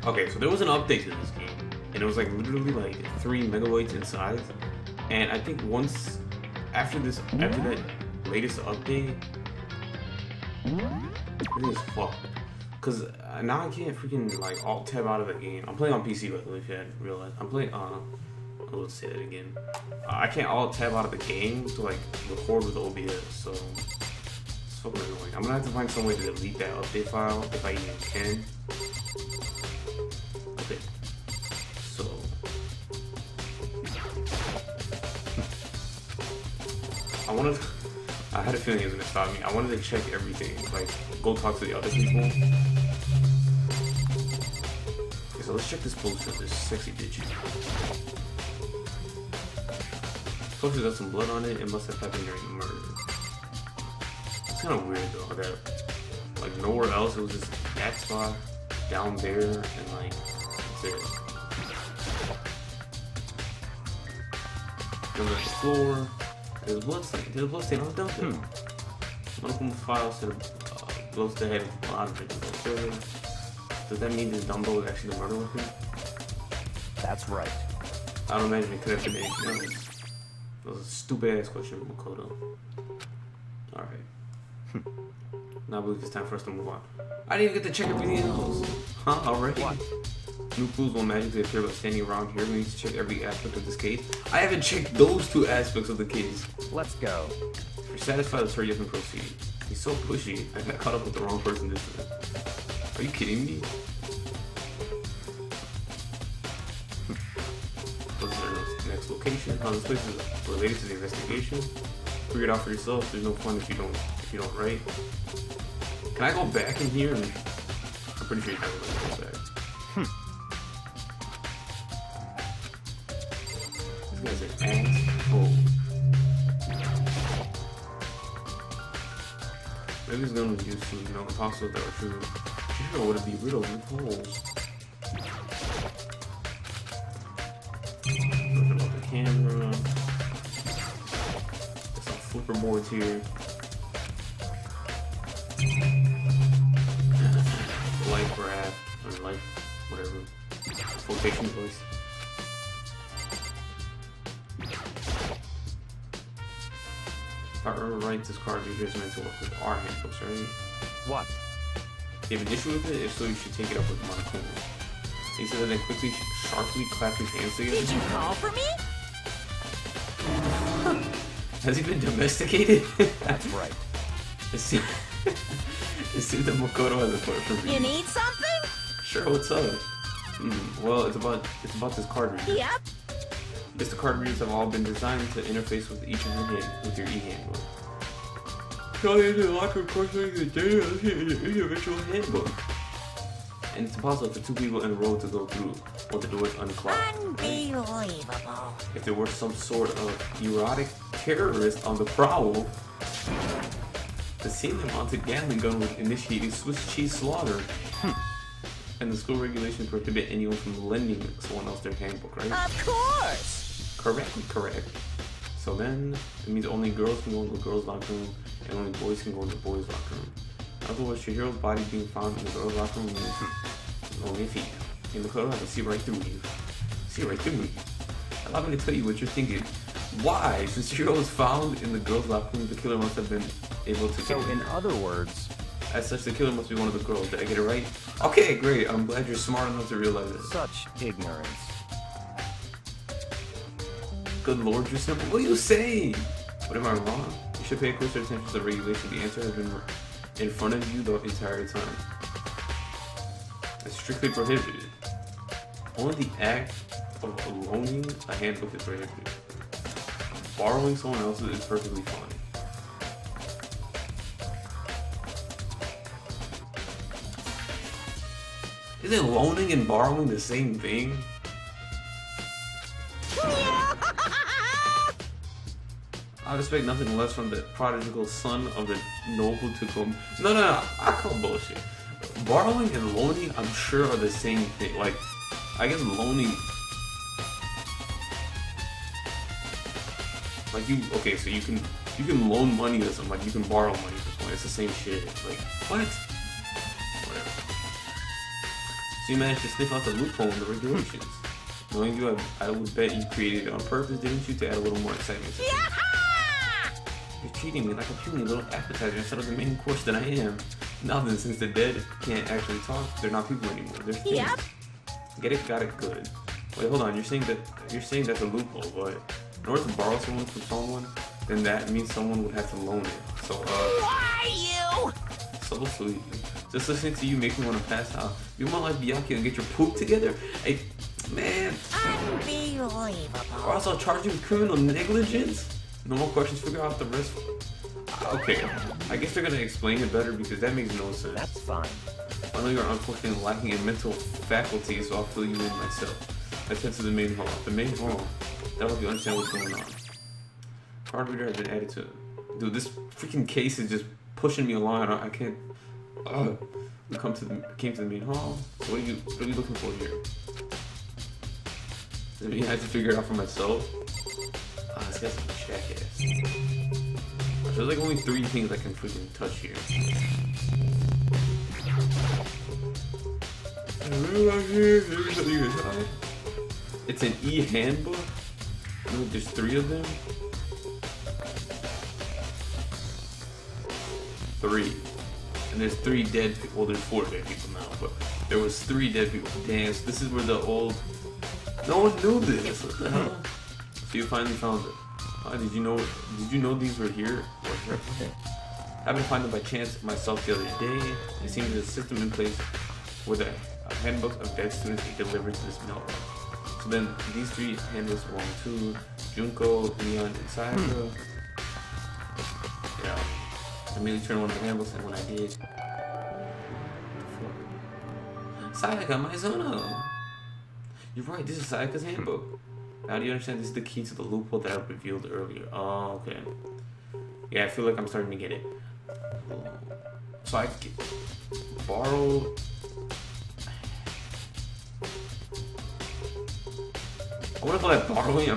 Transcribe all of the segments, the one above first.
Okay, so there was an update to this game, and it was like literally like 3 megabytes in size. And I think once after that latest update, everything is fucked. Cause now I can't freaking like alt tab out of the game. I'm playing on PC, by the way, if you hadn't realized. I'm playing let's say that again. I can't alt tab out of the game to like record with OBS, so it's fucking annoying. I'm gonna have to find some way to delete that update file if I even can. Okay, so I had a feeling it was gonna stop me. I wanted to check everything, like go talk to the other people. Okay, so let's check this poster of this sexy bitch. Poster got some blood on it. It must have happened during the murder. It's kind of weird though that like nowhere else it was just that spot down there and like that's it. Then there's the floor. There's a blood stain on the dumpster. One of them files said blows the head of a lot of victims. Does that mean this Dumbo was actually the murder weapon? That's right. I don't imagine it could have been anything else. That was a stupid ass question from Makoto. Alright. Now I believe it's time for us to move on. I didn't even get to check everything else. Huh? Already? What? New clues will magically appear by standing around here. We need to check every aspect of this case. I haven't checked those 2 aspects of the case. Let's go. If you're satisfied, let's hurry up and proceed. He's so pushy. I got caught up with the wrong person this time. Are you kidding me? What's our next location? How this place is related to the investigation. Figure it out for yourself. There's no fun if you don't write. Can I go back in here? I'm pretty sure you can go back. This guy's an asshole. Maybe he's gonna use some, imposters that are true. Sure, would it be riddled with holes? Looking about the camera. There's some flipper boards here. Life graph, or life, whatever. Flotation device. If I remember right, this card reader is meant to work with our handbooks, right? What? You have an issue with it? If so, you should take it up with Monokuma. He said that then quickly, sharply clapped his hands together. Did you call for me? Has he been domesticated? That's right. It seems that Makoto has a question for you. You need something? Sure, what's up? Well, it's about this card reader. Yep. The card readers have all been designed to interface with each of your with your e-handbook. Try into the locker incorporating the data in your individual handbook. And it's impossible for 2 people in a row to go through while the door is unclogged. Unbelievable. If there were some sort of erotic terrorist on the prowl, the same mounted Gatling gun would initiate a Swiss cheese slaughter. And the school regulations prohibit anyone from lending someone else their handbook, right? Of course. Correct. So then, it means only girls can go in the girls' locker room, and only boys can go in the boys' locker room. In other words, Chihiro's body being found in the girls' locker room means only a female. And the Makoto has to see right through you. See right through me. Allow me to tell you what you're thinking. Why? Since Chihiro was found in the girls' locker room, the killer must have been able to So, in other words... As such, the killer must be one of the girls. Did I get it right? Okay, great. I'm glad you're smart enough to realize it. Such ignorance. Good lord, you're simple. What are you saying? What am I wrong? You should pay closer attention to the regulation. The answer has been in front of you the entire time. It's strictly prohibited. Only the act of loaning a handbook is prohibited. Borrowing someone else's is perfectly fine. Isn't loaning and borrowing the same thing? I would expect nothing less from the prodigal son of the noble to come. No, I call bullshit. Borrowing and loaning, I'm sure, are the same thing. Like, I guess loaning. Like okay, so you can loan money to someone, like you can borrow money to someone. It's the same shit. Like, what? So you managed to sniff out the loophole in the regulations. Knowing you, I would bet you created it on purpose, didn't you, to add a little more excitement to it? You're treating me like a puny little appetizer instead of the main course that I am. Now then, since the dead can't actually talk, they're not people anymore. They're things. Yep. Get it? Got it. Good. Wait, hold on. You're saying that's a loophole, but in order to borrow someone from someone, then that means someone would have to loan it. So Why you? so sweet. Just listening to you makes me want to pass out. You might like Bianchi and get your poop together. Hey, man. Unbelievable. Or else I'll charge you with criminal negligence. No more questions. Figure out the rest. Okay, I guess they're gonna explain it better because that makes no sense. That's fine. I know you're unfortunately lacking in mental faculty, so I'll fill you in myself. Let's head to the main hall. The main hall. That'll help you understand what's going on. Card reader has been added to. Dude, this freaking case is just pushing me along. I can't. We came to the main hall. So what are you looking for here? I mean, I had to figure it out for myself. This guy's a jackass. There's like only 3 things I can freaking touch here. It's an e-handbook? There's 3 of them? 3. And there's 3 dead people. Well, there's 4 dead people now, but there was 3 dead people. Damn, so this is where the old... No one knew this. What the hell? So you finally found it. Did you know these were here? I happened to find them by chance myself the other day. It seems there's a system in place where the handbooks of dead students get delivered to this mailbox. So then these 3 handbooks belong to Junko, Leon, and Sayaka. Yeah. I immediately turned one of the handbooks, and when I did, Sayaka, my Zono. You're right. This is Sayaka's handbook. Now do you understand? This is the key to the loophole that I revealed earlier. Oh, okay. Yeah, I feel like I'm starting to get it. So I can borrow... I wouldn't call that borrowing. I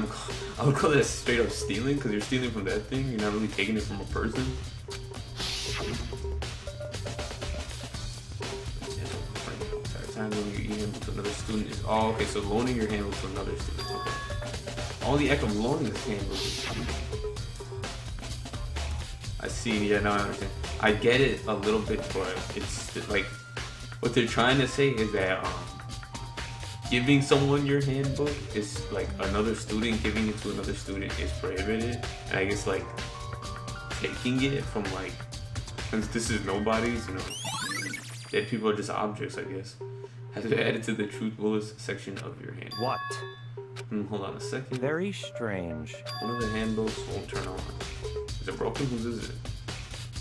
would call that straight up stealing, because you're stealing from that thing. You're not really taking it from a person. Loaning your e-handbook to another student is... Oh, okay, so loaning your handbook to another student. Okay. All the act of loaning this handbook is... I see, yeah, now I understand. I get it a little bit, but it's like... What they're trying to say is that giving someone your handbook is like another student giving it to another student is prohibited. And I guess like taking it from like... Since this is nobody's, you know... Dead people are just objects, I guess. Has been added to the truthfulness section of your handbook. What? Hold on a second. Very strange. One of the handbooks won't turn on. Is it broken? Whose is it?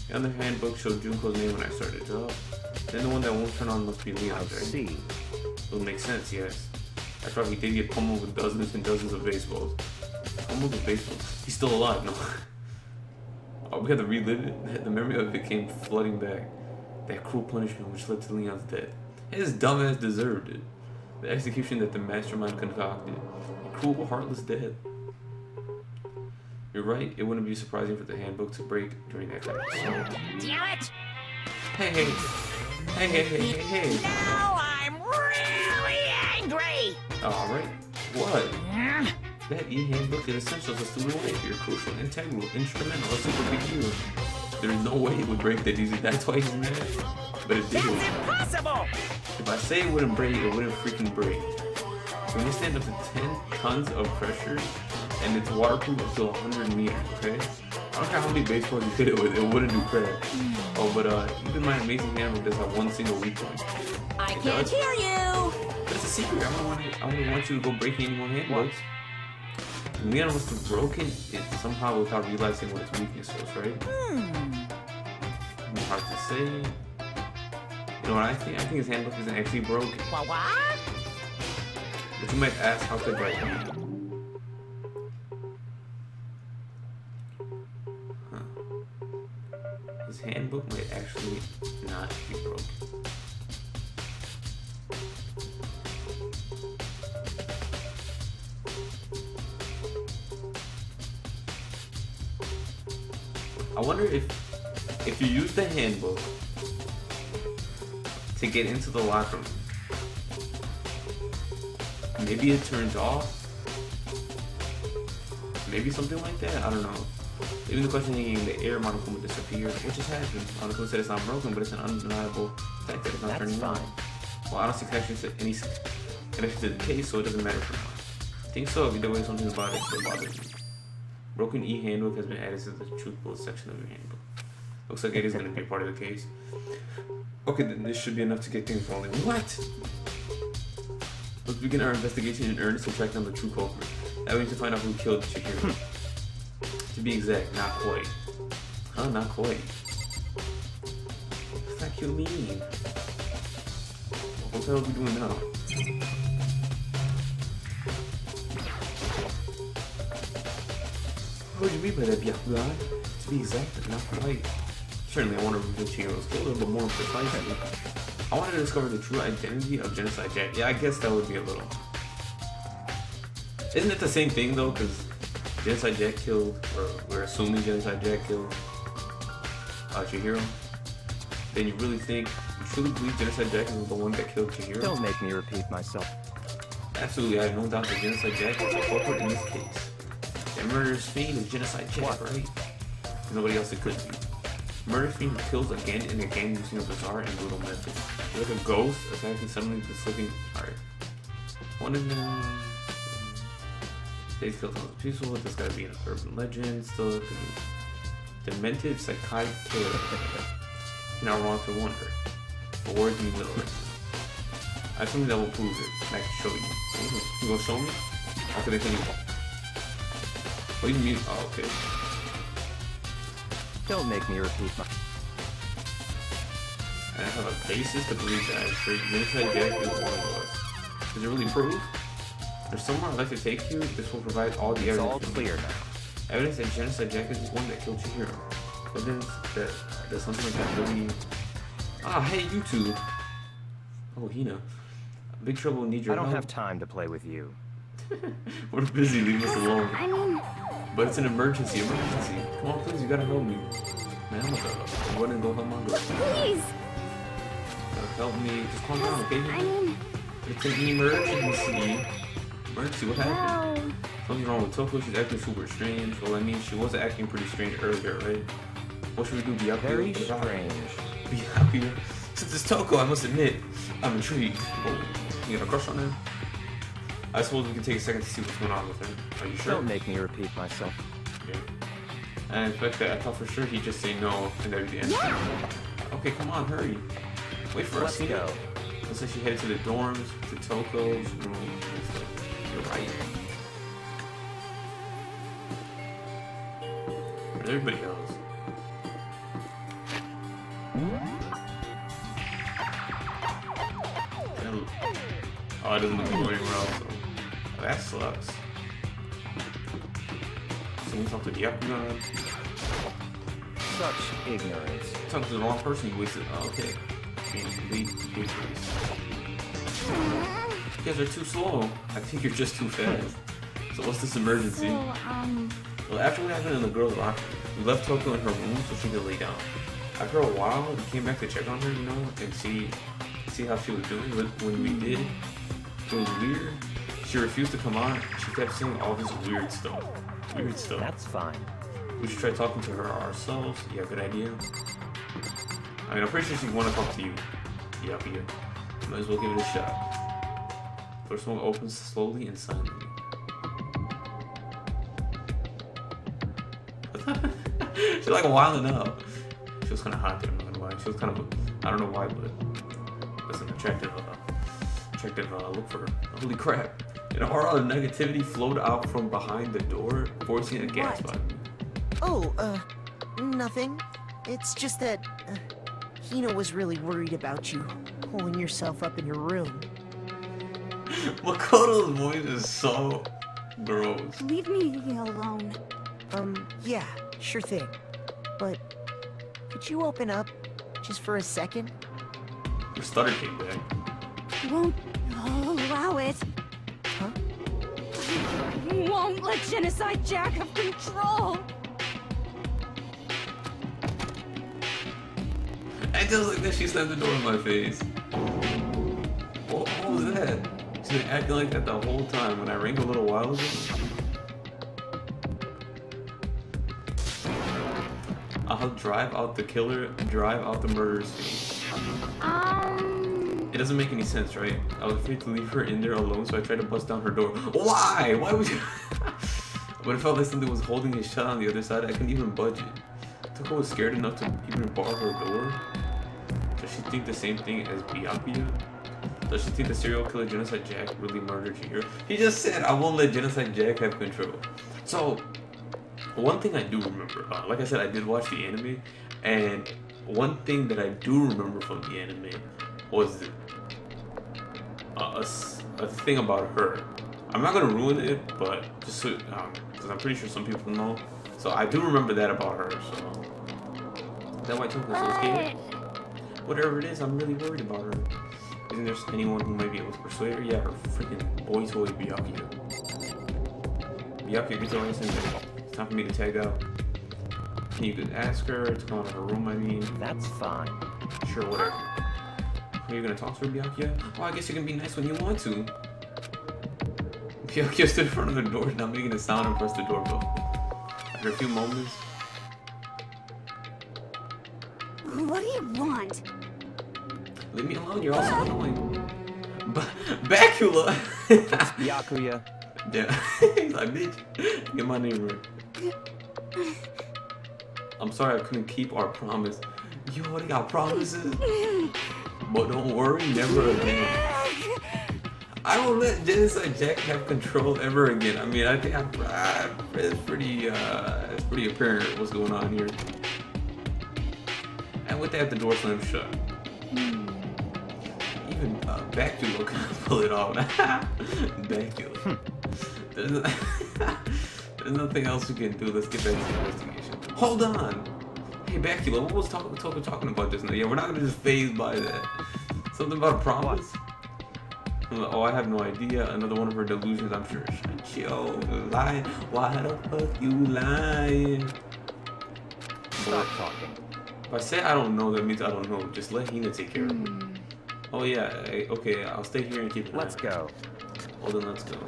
The other handbook showed Junko's name when I started it up. Then the one that won't turn on must be Leon's, right? I see. It'll make sense, yes. That's right, he did get pummeled with dozens and dozens of baseballs. Pummeled with baseballs? He's still alive, no? Oh, we had to relive it? The memory of it came flooding back. That cruel punishment which led to Leon's death. His dumbass deserved it. The execution that the mastermind concocted. A cruel, heartless death. You're right, it wouldn't be surprising for the handbook to break during that time. Damn it! Hey. Now I'm really angry! Alright, what? That e-handbook is essential to student life. You're crucial, integral, instrumental, a super big deal. There's no way it would break that easy. That's why he's mad. But it did. That's impossible! If I say it wouldn't break, it wouldn't freaking break. When you stand up to 10 tons of pressure, and it's waterproof up to 100 meters, okay? I don't care how many baseballs you hit it with, it wouldn't do crap. Oh, but even my amazing handbook does have one single weak point. I can't hear you! But it's a secret. I don't want you to go breaking any more handbooks. Leon must have broken it somehow without realizing what its weakness was, right? Hard to say. You know what I think? I think his handbook isn't actually broken. What? But you might ask, how could that be? His handbook might actually not be broken. I wonder if you use the handbook to get into the locker room, Maybe it turns off. Maybe something like that. I don't know. Even the questioning in the air, Monokuma disappeared, which has happened. Monokuma said it's not broken, but it's an undeniable fact that it's not turning on. Well, I don't see connection to any connection to the case, so it doesn't matter for now. I think so. Either way, something about it still bothers me. Broken e-handbook has been added to the truth bullet section of your handbook. Looks like it is going to be a part of the case. Okay, then this should be enough to get things rolling. What? Let's begin our investigation in earnest to track down the true culprit. That way to find out who killed Chihiro. To be exact, not quite. Huh? Not quite. What the heck you mean? What the hell are we doing now? What do you mean by that, Byakugan? To be exact, but not quite. Certainly, I want to reveal Chihiro's killer, but more precisely, I wanted to discover the true identity of Genocide Jack. Yeah, I guess that would be a little... Isn't it the same thing, though? Because Genocide Jack killed, or we're assuming Genocide Jack killed Chihiro. Then you really think, you truly believe Genocide Jack is the one that killed Chihiro? Don't make me repeat myself. Absolutely, I have no doubt that Genocide Jack is the culprit in this case. The murderous fiend is Genocide Jack, right? There's nobody else it could be. Murder fiend kills again and again using a bizarre and brutal method. Like a ghost attacking suddenly the slipping. Alright. One of them. Today's kill sounds peaceful. This gotta be an urban legend. Still a demented psychotic killer. You're not wrong to wonder. But words mean little. I have something that will prove it. And I can show you. You gonna show me? How can I tell you? What do you mean? Oh, okay. Don't make me repeat my... And I have a basis to believe that I'm sure Genocide Jack is one of us. Does it really prove? There's somewhere I'd like to take you. This will provide all the evidence. It's all clear now. Evidence that Genocide Jack is the one that killed Chihiro. Evidence that something like that really... Ah, hey, you two. Oh, Hina. Big Trouble needs your help. I don't have time to play with you. We're busy, leave us alone. I mean... But it's an emergency. Come on, please, you gotta help me. Man, I'm gonna run and go help my girl. Please! Gotta help me. Just calm down, okay? I mean... It's an emergency. Emergency, what happened? No. Something's wrong with Toko. She's acting super strange. Well, I mean, she was acting pretty strange earlier, right? What should we do? Be up here? Very strange. Be happier. Since it's Toko, I must admit, I'm intrigued. Oh, you got a crush on him? I suppose we can take a second to see what's going on with him. Are you sure? Don't make me repeat myself. Okay. And in fact, I thought for sure he'd just say no, and that would be the end. Yeah. Okay, come on, hurry. Wait for us. Let's go. Looks like she headed to the dorms, to Toko's room. You're right. Where's everybody else? Oh, it doesn't look like going well, so that sucks. Someone talk to Byakugan. Such ignorance. Talk to the wrong person, you wasted. Oh, okay. You guys are too slow. I think you're just too fast. So what's this emergency? Well, after what happened in the girls' locker room, we left Toko in her room so she could lay down. After a while, we came back to check on her, you know, and see how she was doing. But when we did, it was weird. She refused to come on. She kept saying all this weird stuff. Weird stuff. That's fine. We should try talking to her ourselves. Yeah, good idea. I mean, I'm pretty sure she'd want to talk to you. Yeah. Might as well give it a shot. First one opens slowly and silently. She's like wilding up. She was kind of hot there, I'm not gonna lie. She was kind of, I don't know why, but that's an attractive look for her. Holy crap. An aura of negativity flowed out from behind the door, forcing a gasp on me. Oh, nothing. It's just that Hina was really worried about you holding yourself up in your room. Makoto's voice is so gross. Leave me alone. Yeah, sure thing. But could you open up just for a second? Your stutter came back. Won't allow it. Huh? Won't let Genocide Jack have control. And just like that, she slammed the door in my face. What was that? that. She's been acting like that the whole time. When I rang a little while ago. I'll drive out the killer, drive out the murder scene. It doesn't make any sense, right? I was afraid to leave her in there alone, so I tried to bust down her door. Why? Why would you? But it felt like something was holding it shut on the other side. I couldn't even budge it. Tuko was scared enough to even bar her door. Does she think the same thing as Byakuya? Does she think the serial killer Genocide Jack really murdered Chihiro? He just said, I won't let Genocide Jack have control. So, one thing I do remember, like I said, I did watch the anime, and one thing that I do remember from the anime was a thing about her. I'm not gonna ruin it, but just so, because I'm pretty sure some people know. So I do remember that about her. So is that why Toko's so scared? Whatever it is, I'm really worried about her. Isn't there anyone who might be able to persuade her? Yeah, her freaking boy toy Byakuya. Byakuya, get your ass in there. It's time for me to tag out. Can you ask her to come out of her room? I mean, That's fine. sure, whatever. Are you gonna talk to her, Byakuya? Oh, I guess you can be nice when you want to. Byakuya stood in front of the door, not making a sound, and pressed the doorbell. After a few moments, What do you want? leave me alone. You're also annoying. Bacula. Byakuya. Yeah. He's like, bitch, get my name right. I'm sorry I couldn't keep our promise. You already got promises. But don't worry, never again. I won't let Genocide Jack have control ever again. I mean, I think it's pretty apparent what's going on here. And with that, the door slammed shut. Even Bacula couldn't pull it off. Bacula. There's nothing else we can do. Let's get back to the investigation. Hold on! Hey, Bacula, what was Toko talking about just now? Yeah, we're not gonna just phase by that. Something about a promise? Oh, I have no idea. Another one of her delusions, I'm sure. Yo, lying. Why the fuck you lying? Stop talking. If I say I don't know, that means I don't know. Just let Hina take care of it. Oh yeah, okay, I'll stay here and keep an eye. Let's go. Well then, let's go.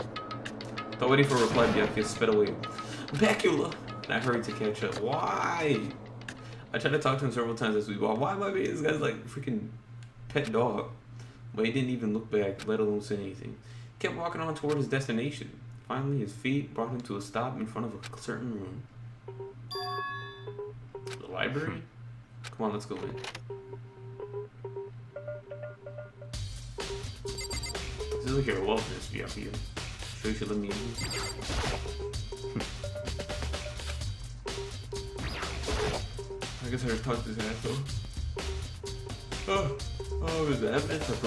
Without waiting for a reply, Byakuya sped away. Bacula! And I hurried to catch up. Why? I tried to talk to him several times this week. Why am I being this guy's like freaking pet dog? But he didn't even look back, let alone say anything. He kept walking on toward his destination. Finally, his feet brought him to a stop in front of a certain room. The library? Come on, let's go in. This is like your love this, Byakuya. Sure you should let me in. I guess I just talked to this asshole. Oh, is the evidence that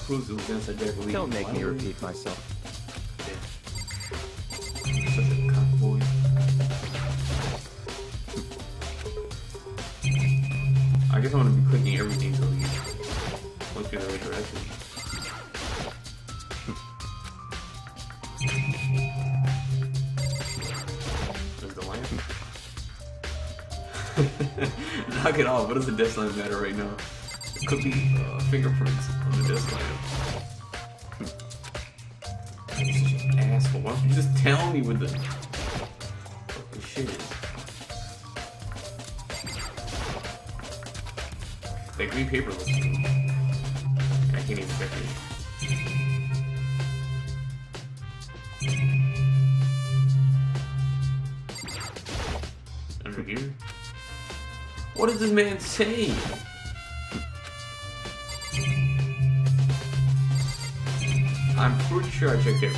proves it was Genocide Jack believed? Don't make me repeat myself. Yeah. Such a cock boy. I guess I'm gonna be clicking everything so you look in the right direction. There's the lamp. Knock it off. What does the desk lamp matter right now? It could be fingerprints on the desk lamp. You're such an asshole. Why don't you just tell me what the fucking shit is? That green paper looks cool. I can't even check it. Under here? What does this man say? I'm pretty sure I checked everything.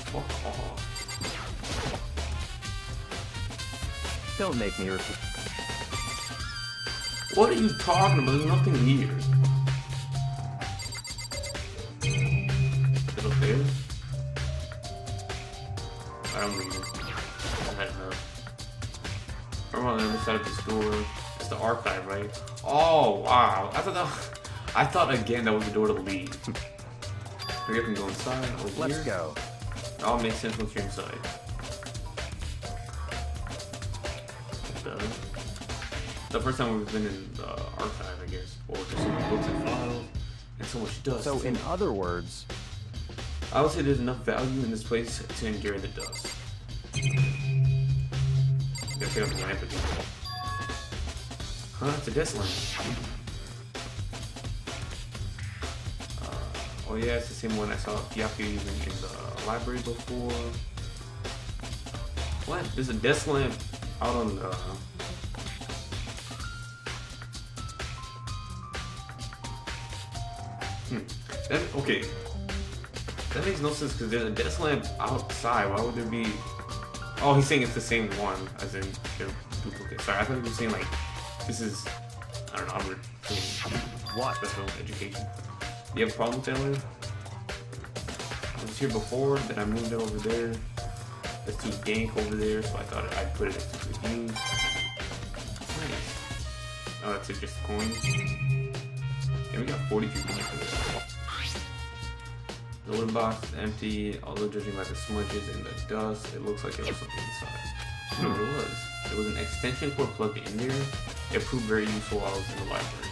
Fuck off. Don't make me repeat. What are you talking about? There's nothing here. Is it up there? I don't read it. I don't know. We're on the other side of this door. It's the archive, right? Oh wow! I thought again that was the door to leave. Hurry up and go inside. Over Let's here. go. It all makes sense once you're inside. Duh. the first time we've been in the archive, I guess, or just so many books and files, and so much dust. So, in other words, I would say there's enough value in this place to endure the dust. Gotta pick up the lamp again. Huh? It's a desk lamp. Oh yeah, it's the same one I saw Byakuya using in the library before. What? There's a desk lamp out on the... Okay. That makes no sense because there's a desk lamp outside. Why would there be... Oh, he's saying it's the same one, as in they're duplicate. Sorry, I thought he was saying like, this is... I don't know, I'm what? Special education. Do you have a problem with that layer? I was here before, then I moved it over there. It's too dank over there, so I thought I'd put it into good use. Nice. Oh, that's it, just coins. Yeah, we got 40 people for this. The wood box is empty, although judging by the smudges and the dust, it looks like there was something inside. I don't know what it was. There was an extension cord plugged in there. It proved very useful while I was in the library.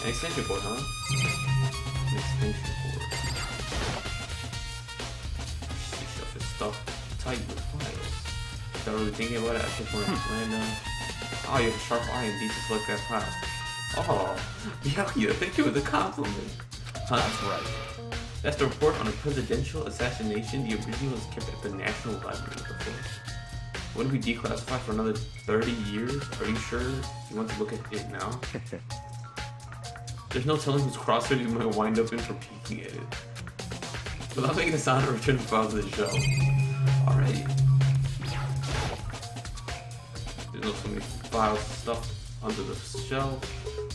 An extension cord, huh? An extension cord. This stuff is stuffed tight with files. Without really thinking about it, I just went random. Oh, you have a sharp eye and deep to select that file. Oh, yeah, thank you for the compliment. Huh? That's right. That's the report on a presidential assassination. The original is kept at the National Library before. What if we declassify for another 30 years? Are you sure you want to look at it now? There's no telling whose crossfit you might wind up in for peeking at it. Without making a sound, return the file to the shelf. Alright. There's no so many files stuffed under the shelf.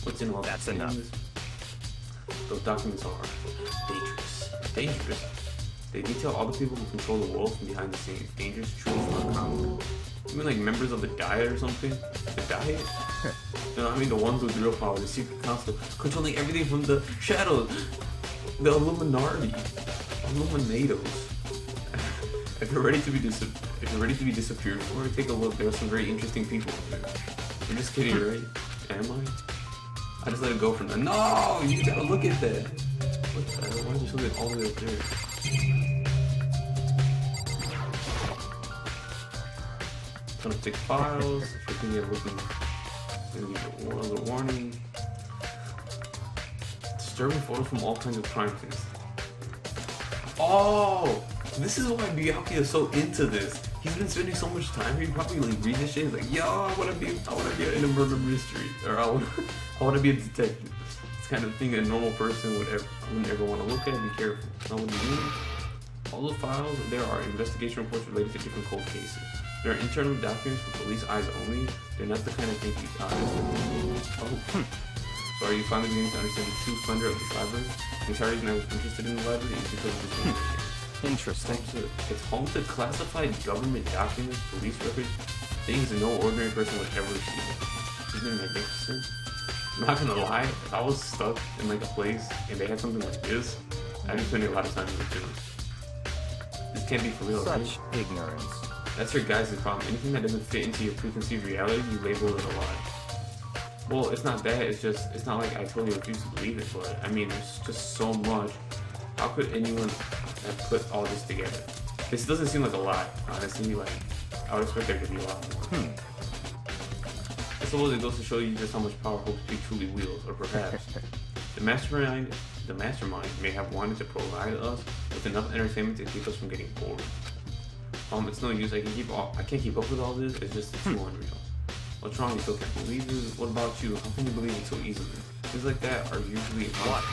What's in all That's these enough. things? Those documents are dangerous. Dangerous. They detail all the people who control the world from behind the scenes. Dangerous, truly uncommon. You mean like members of the Diet or something? The Diet? No, I mean the ones with real power, the secret council, controlling everything from the shadows. The Illuminati. Illuminados. If you're ready to be disappeared for, take a look. There are some very interesting people there. I'm just kidding, right? Am I just let it go from there. No! You gotta look at that! What the hell? Why is there something all the way up there? Ton of thick files. If you're thinking of looking, maybe one other warning. Disturbing photos from all kinds of crime scenes. Oh! This is why Byakuya is so into this. He's been spending so much time here. He probably like read this shit. He's like, yo, I wanna be in a murder mystery, or I wanna be a detective. It's kind of thing a normal person would ever want to look at. Be careful. Know what you mean? All the files there are investigation reports related to different cold cases. There are internal documents for police eyes only. They're not the kind of thing you Oh. So are you finally beginning to understand the true splendor of this library? The entire reason I was interested in the library is because of this one. Interesting. It's home to classified government documents, police records, things that no ordinary person would ever see. Isn't it magnificent? I'm not gonna lie, if I was stuck in like a place and they had something like this, I'd be spending a lot of time in it too. This can't be for real, right? Such ignorance. That's your guys' problem. Anything that doesn't fit into your preconceived reality, you label it a lie. Well, it's not that, it's not like I totally refuse to believe it, but I mean, there's just so much. How could anyone have put all this together? This doesn't seem like a lie, honestly. Like, I would expect there to be a lot more. I suppose it goes to show you just how much power Hope Street truly wields, or perhaps the mastermind may have wanted to provide us with enough entertainment to keep us from getting bored. It's no use. I can't keep up with all this. It's just too unreal. What's wrong? You still can't believe it? What about you? How can you believe it so easily? Things like that are usually what?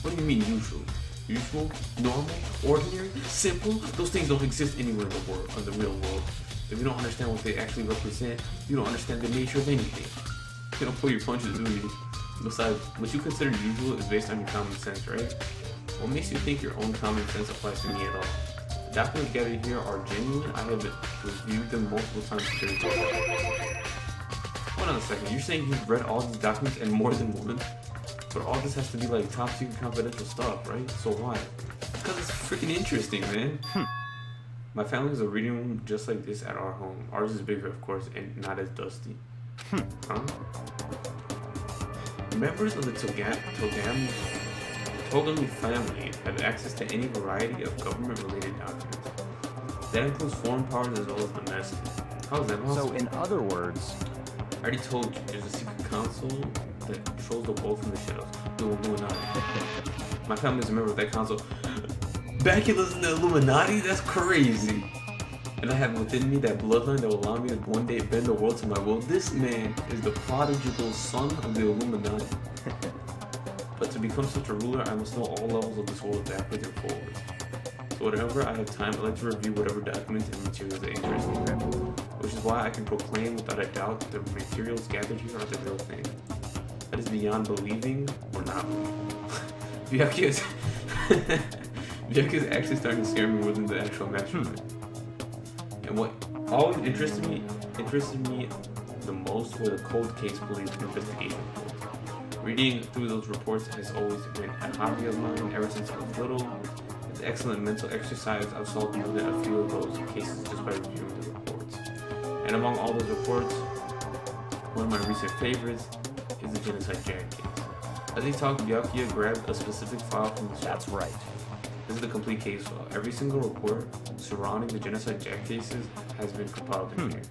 What do you mean usually? Usual? Normal? Ordinary? Simple? Those things don't exist anywhere in the world, in the real world. If you don't understand what they actually represent, you don't understand the nature of anything. You don't pull your punches, do you? Besides, what you consider usual is based on your common sense, right? What makes you think your own common sense applies to me at all? The documents gathered here are genuine. I have reviewed them multiple times. Hold on a second. You're saying you've read all these documents and more than one? But all this has to be like top secret confidential stuff, right? So why? Because it's freaking interesting, man. My family has a reading room just like this at our home. Ours is bigger, of course, and not as dusty. Huh? Members of the Togami family have access to any variety of government-related documents. That includes foreign powers as well as domestic. How is that possible? So, in other words, I already told you, there's a secret council that controls the world from the shadows. The Illuminati. My family is a member of that council. Bacula's in the Illuminati? That's crazy. And I have within me that bloodline that will allow me to one day bend the world to my will. This man is the prodigal son of the Illuminati. But to become such a ruler, I must know all levels of this world backwards and forwards. So whenever I have time, I like to review whatever documents and materials that interest me. Which is why I can proclaim without a doubt that the materials gathered here are the real thing. That is beyond believing or not believing. Byakuya is actually starting to scare me more than the actual measurement. And what always interested me the most were the cold case police investigation reports. Reading through those reports has always been a hobby of mine ever since I was little. It's excellent mental exercise. I've solved more than a few of those cases just by reviewing the reports. And among all those reports, one of my recent favorites is the Genocide Jack case. As he talked, Byakuya grabbed a specific file from the that's right. This is the complete case file. Every single report surrounding the Genocide Jack cases has been compiled in here.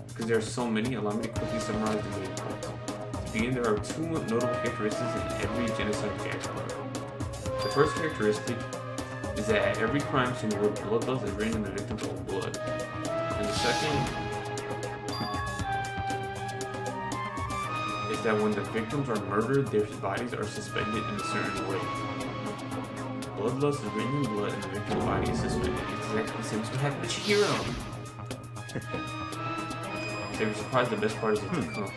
Because there are so many, allow me to quickly summarize the main points. To begin, there are two notable characteristics in every Genocide Jack report. The first characteristic is that at every crime scene, the word bloodlust is written in the victim's own blood. And the second is that when the victims are murdered, their bodies are suspended in a certain way. Bloodlust is written in blood and the victim's body is suspended. It's exactly the same as what happened to Chihiro. They were surprised, the best part is yet to come.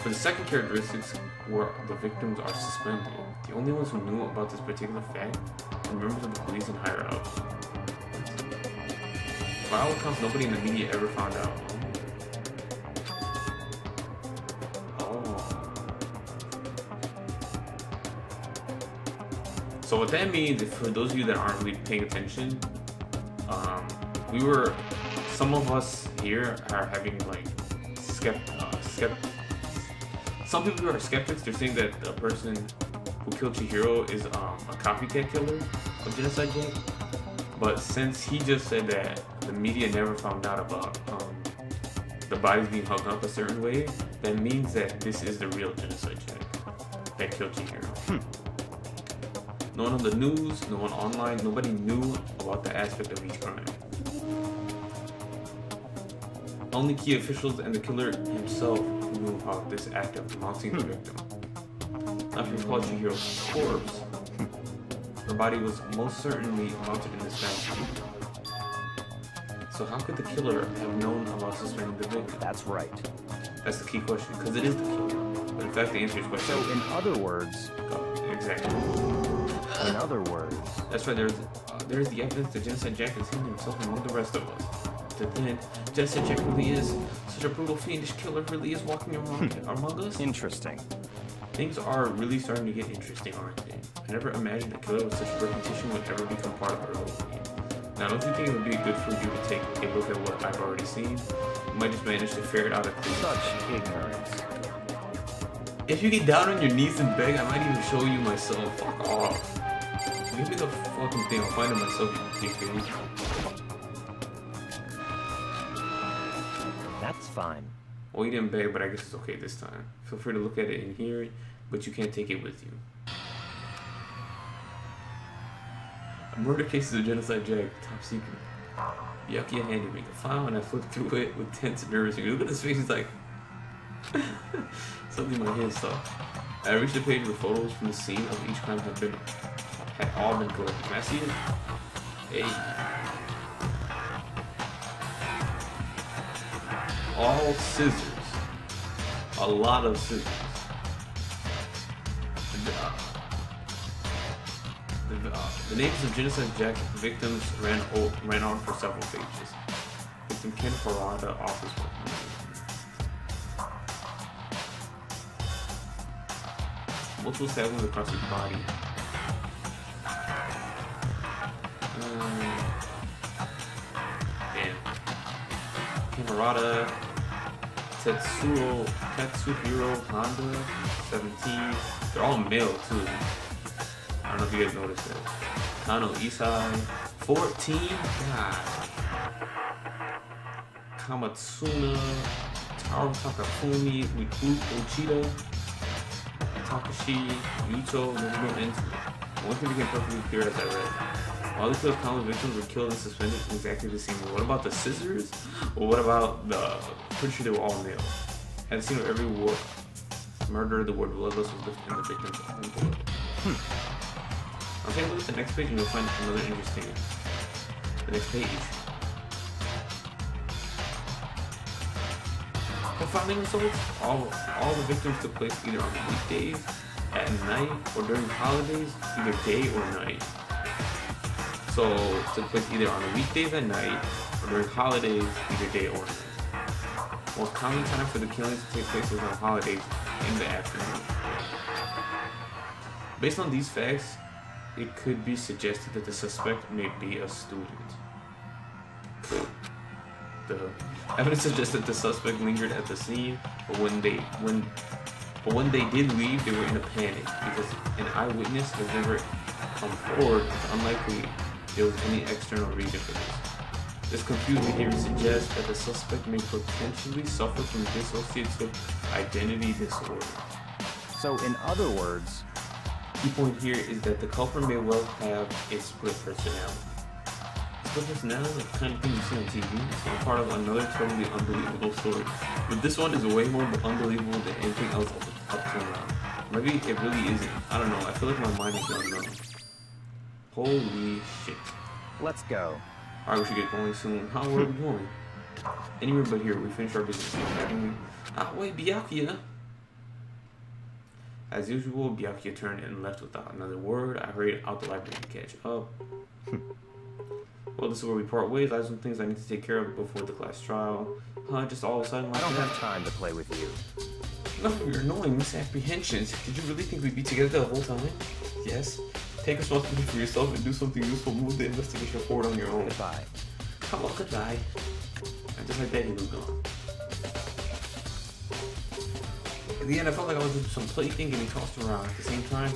For the second characteristics, where the victims are suspended, the only ones who knew about this particular fact were members of the police and higher ups. By all accounts, nobody in the media ever found out. So what that means, for those of you that aren't really paying attention, some of us here are having like some people who are skeptics. They're saying that the person who killed Chihiro is a copycat killer of Genocide Jack. But since he just said that the media never found out about the bodies being hung up a certain way, that means that this is the real Genocide Jack that killed Chihiro. No one on the news, no one online, nobody knew about the aspect of each crime. Only key officials and the killer himself knew about this act of mounting the victim. Now if you recall Chihiro's corpse, her body was most certainly mounted in this fashion. So how could the killer have known about suspending the victim? That's right. That's the key question, because it is the killer. But in fact, the answer is question. So, in other words... Exactly. In other words... That's right, there's the evidence that Genocide Jack has hidden himself among the rest of us. To then, Genocide Jack really is such a brutal, fiendish killer, really is walking around among us. Interesting. Things are really starting to get interesting, aren't they? I never imagined a killer with such a reputation would ever become part of our whole team. Now, don't you think it would be good for you to take a look at what I've already seen? You might just manage to ferret out a clue. Such ignorance. If you get down on your knees and beg, I might even show you myself. Fuck off. Give me the fucking thing. I'll find it myself, you dickhead. That's fine. Well, you didn't beg, but I guess it's okay this time. Feel free to look at it and hear it, but you can't take it with you. A murder case of Genocide Jack, top secret. Byakuya handed me the file and I flipped through it with tense and nervous. Look at his face, he's like... Something in my hand stopped. I reached the page where photos from the scene of each crime had all been collected. Can I see it? Hey. All scissors. A lot of scissors. The names of Genocide Jack victims ran on for several pages. Victim Ken Parada, office work. Multiple stabbings across his body. Damn. Camerata. Tetsuhiro Honda, 17. They're all male too. I don't know if you guys noticed that. Kano Isai, 14. God. Kamatsuna, Taro Takafumi, Miku Ochida, Takashi, Yuto, never go into it. One thing became perfectly clear as I read. All the 12 common victims were killed and suspended in exactly the same way. What about the scissors? Or what about the... Pretty sure they were all male. At the scene of every murder, the word bloodless was lifted in the victim's own blood. I'll take a look at the next page and you'll find another interesting... The next page. The finding results, all the victims took place either on weekdays, at night, or during holidays, either day or night. So, it took place either on the weekdays at night, or during holidays, either day or night. Most common time for the killings to take place was on holidays in the afternoon. Based on these facts, it could be suggested that the suspect may be a student. The evidence suggests that the suspect lingered at the scene, but when they did leave, they were in a panic because an eyewitness has never come forward. It's unlikely there was any external reason for this. This confused behavior suggests that the suspect may potentially suffer from dissociative identity disorder. So, in other words, key point here is that the culprit may well have a split personality. Split personality is the kind of thing you see on TV. It's not part of another totally unbelievable story. But this one is way more unbelievable than anything else up till now. Maybe it really isn't. I don't know. I feel like my mind is going numb. Holy shit. let's go. Alright, we should get going soon. How are we going? Anywhere but here. We finished our business. Wait, Byakuya. As usual, Byakuya turned and left without another word. I hurried out the library to catch up. Well, this is where we part ways. I have some things I need to take care of before the class trial. Just all of a sudden like I don't that. have time to play with you. No, you're annoying misapprehensions. Did you really think we'd be together the whole time? Yes. Take responsibility for yourself and do something useful. Move the investigation forward on your own. Goodbye. Come on, goodbye. And just like that, he was gone. In the end, I felt like I was doing some plaything getting tossed around. At the same time,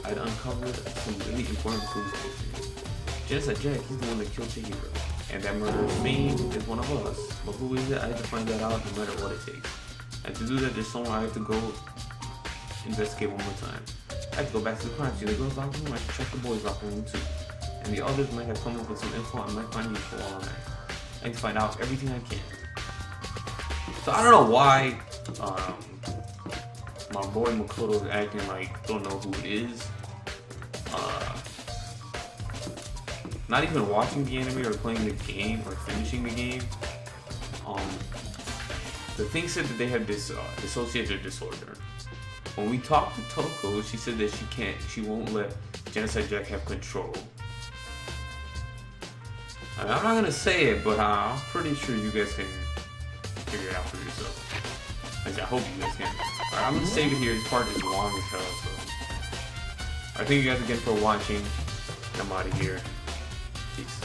I'd uncovered some really important clues. Just like Jack, he's the one that killed Chihiro. And that murderous fiend is one of us. But who is it? I have to find that out no matter what it takes. And to do that, there's somewhere I have to go investigate one more time. I have to go back to the crime scene. The girls' locker room, I should check the boys' locker room too. And the others might have come up with some info I might find useful while I'm at. I need to find out everything I can. So I don't know why my boy Makoto is acting like don't know who it is. Not even watching the anime or playing the game or finishing the game. The thing said that they have this dissociative disorder. When we talked to Toko, she said that she won't let Genocide Jack have control. I'm not gonna say it, but I'm pretty sure you guys can figure it out for yourself. At least I hope you guys can. Alright, I'm gonna save it here. This part is long as hell, so. Alright, thank you guys again for watching. I'm out of here. Peace.